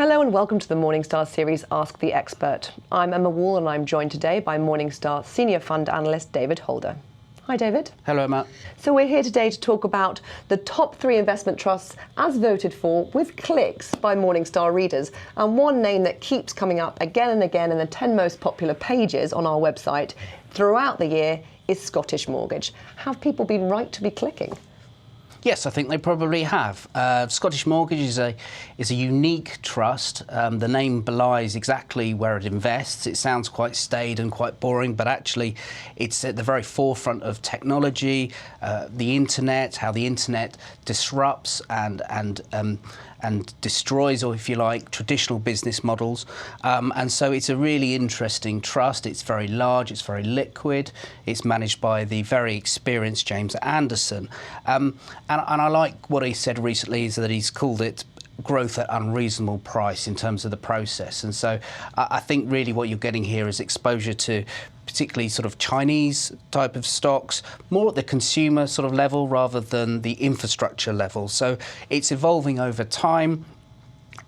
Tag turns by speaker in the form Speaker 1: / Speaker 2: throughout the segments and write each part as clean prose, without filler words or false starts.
Speaker 1: Hello and welcome to the Morningstar series Ask the Expert. I'm Emma Wall and I'm joined today by Morningstar Senior Fund Analyst David Holder. Hi David.
Speaker 2: Hello Emma.
Speaker 1: So we're here today to talk about the top 3 investment trusts as voted for with clicks by Morningstar readers, and one name that keeps coming up again and again in the 10 most popular pages on our website throughout the year is Scottish Mortgage. Have people been right to be clicking?
Speaker 2: Yes, I think they probably have. Scottish Mortgage is a unique trust. The name belies exactly where it invests. It sounds quite staid and quite boring, but actually it's at the very forefront of technology, the internet, how the internet disrupts and destroys, or if you like, traditional business models. And so it's a really interesting trust. It's very large, it's very liquid. It's managed by the very experienced James Anderson. And I like what he said recently, is that he's called it growth at unreasonable price in terms of the process. And so I think really what you're getting here is exposure to particularly sort of Chinese type of stocks, more at the consumer sort of level rather than the infrastructure level. So it's evolving over time.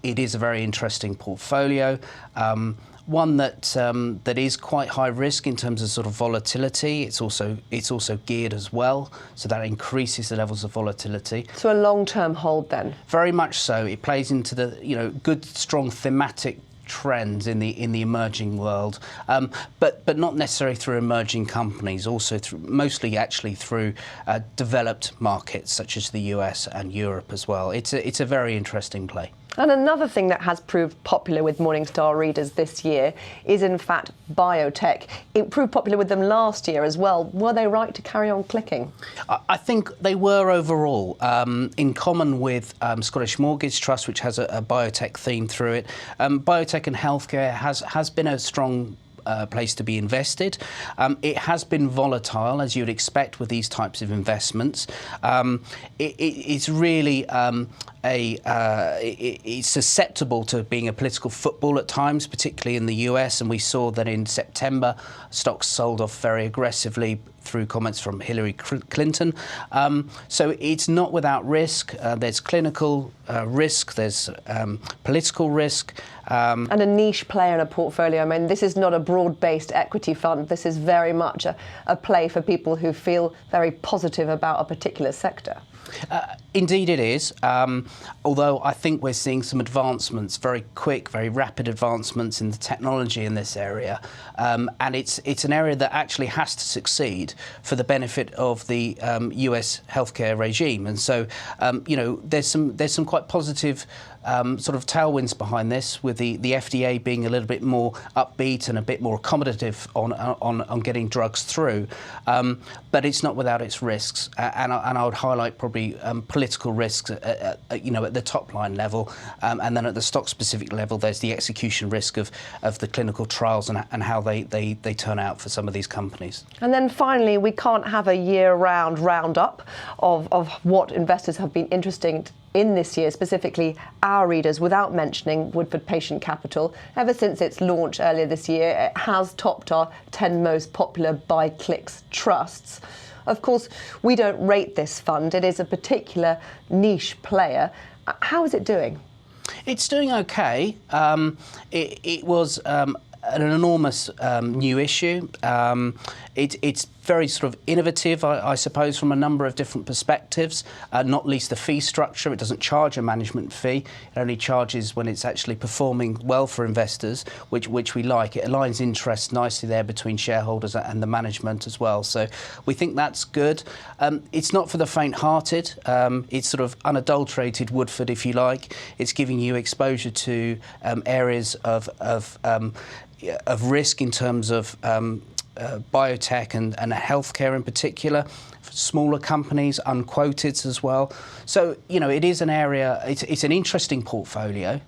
Speaker 2: It is a very interesting portfolio. One that is quite high risk in terms of sort of volatility. It's also geared as well, so that increases the levels of volatility.
Speaker 1: So a long-term hold then?
Speaker 2: Very much so. It plays into the good, strong thematic trends in the emerging world, but not necessarily through emerging companies. Also mostly actually through developed markets such as the US and Europe as well. It's a very interesting play.
Speaker 1: And another thing that has proved popular with Morningstar readers this year is, in fact, biotech. It proved popular with them last year as well. Were they right to carry on clicking?
Speaker 2: I think they were overall, in common with Scottish Mortgage Trust, which has a biotech theme through it. Biotech and healthcare has been a strong place to be invested. It has been volatile, as you'd expect with these types of investments. It's really it's susceptible to being a political football at times, particularly in the US, and we saw that in September stocks sold off very aggressively through comments from Hillary Clinton. So it's not without risk. There's clinical risk, there's political risk.
Speaker 1: And a niche player in a portfolio. I mean, this is not a broad-based equity fund. This is very much a play for people who feel very positive about a particular sector.
Speaker 2: Indeed it is, although I think we're seeing some advancements, very quick, very rapid advancements in the technology in this area, and it's an area that actually has to succeed for the benefit of the US healthcare regime. And so, there's some quite positive sort of tailwinds behind this, with the FDA being a little bit more upbeat and a bit more accommodative on getting drugs through, but it's not without its risks, and I would highlight probably political risks at the top line level, and then at the stock specific level there's the execution risk of the clinical trials and how they turn out for some of these companies.
Speaker 1: And then finally, we can't have a year-round roundup of what investors have been interesting in this year, specifically our readers, without mentioning Woodford Patient Capital. Ever since its launch earlier this year, it has topped our 10 most popular by clicks trusts. Of course, we don't rate this fund. It is a particular niche player. How is it doing?
Speaker 2: It's doing okay. It was an enormous new issue. It's very sort of innovative, I suppose, from a number of different perspectives, not least the fee structure. It doesn't charge a management fee. It only charges when it's actually performing well for investors, which we like. It aligns interests nicely there between shareholders and the management as well. So we think that's good. It's not for the faint-hearted. It's sort of unadulterated Woodford, if you like. It's giving you exposure to areas of risk in terms of biotech and healthcare in particular, smaller companies, unquoted as well. So, it is an area, it's an interesting portfolio.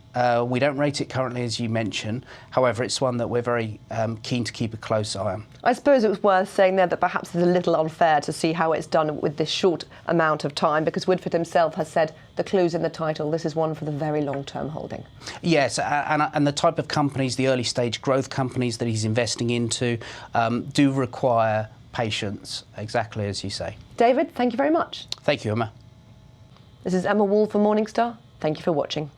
Speaker 2: We don't rate it currently, as you mentioned. However, it's one that we're very keen to keep a close eye on.
Speaker 1: I suppose it was worth saying there that perhaps it's a little unfair to see how it's done with this short amount of time, because Woodford himself has said the clue's in the title. This is one for the very long-term holding. Yes,
Speaker 2: and the type of companies, the early stage growth companies that he's investing into, do require patience, exactly as you say.
Speaker 1: David, thank you very much.
Speaker 2: Thank you, Emma.
Speaker 1: This is Emma Wall for Morningstar. Thank you for watching.